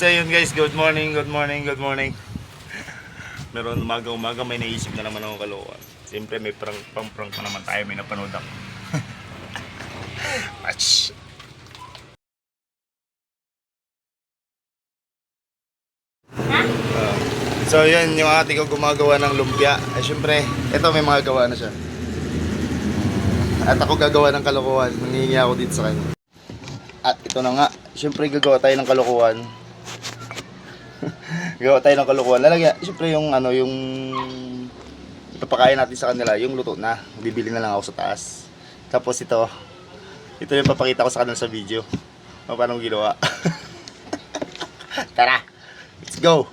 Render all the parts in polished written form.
So yun guys, good morning. Meron umaga may naisip na naman ako kalokohan. Siyempre may prank pa naman tayo, may napanood ako. Ach. So yun, yung ate ko gumagawa ng lumpia. Ay syempre, ito may mga gawa na siya. At ako gagawa ng kalokohan. Nangihingi ako dito sa kanya. At ito na nga, syempre gagawa tayo ng kalokohan. Gagawa tayo ng kalokohan. Lalagyan, syempre yung ano, yung ipapakain natin sa kanila, yung luto na. Bibili na lang ako sa taas. Tapos ito yung papakita ko sa kanila sa video. Paano ginawa. Tara, let's go!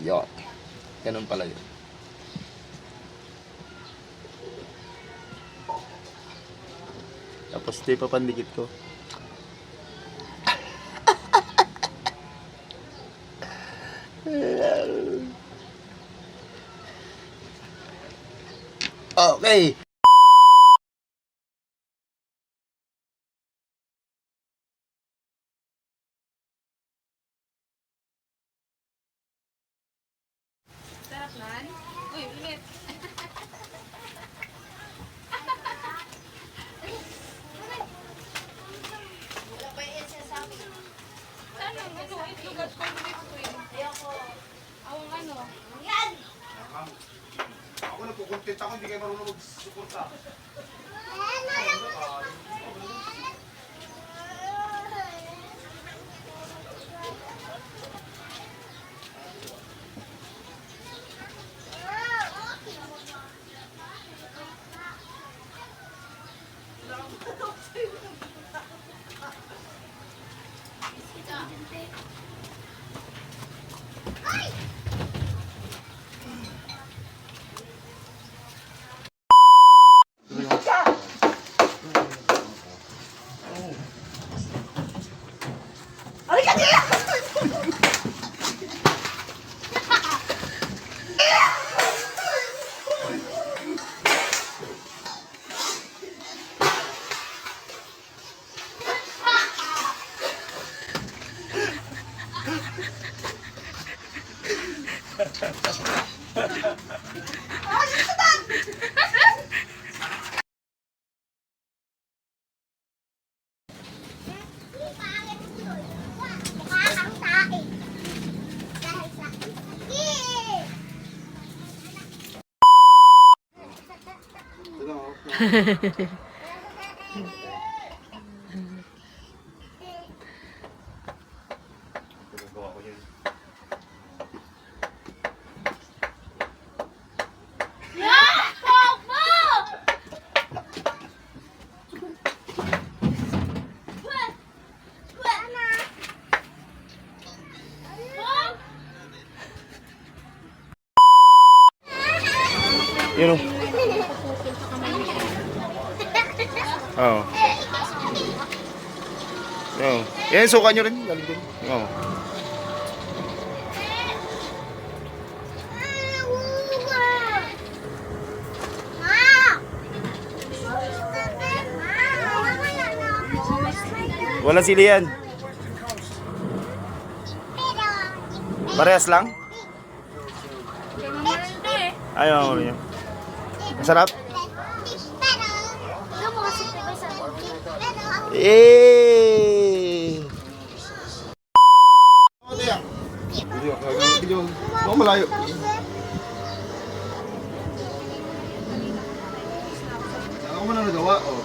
Yun. Ganun pala yun. Tapos ito yung papandikit ko. Okay. Sarap nan? Uy, ulit. Wala pa yung sasabi. Saan ang ito? Itlugat ko dito eh. Ayoko. Awang ano? Yan! Ako nagkukontent ako, hindi kayo marunong mag-suporta. Yun o. Oo. Oo. Yan, suka nyo rin. Galing din. Oo. Wala sili yan. Parehas lang? Ayaw niya. Masarap? Eh. Baka malayo. Ako mo na nagawa, oh.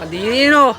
Kadiri no.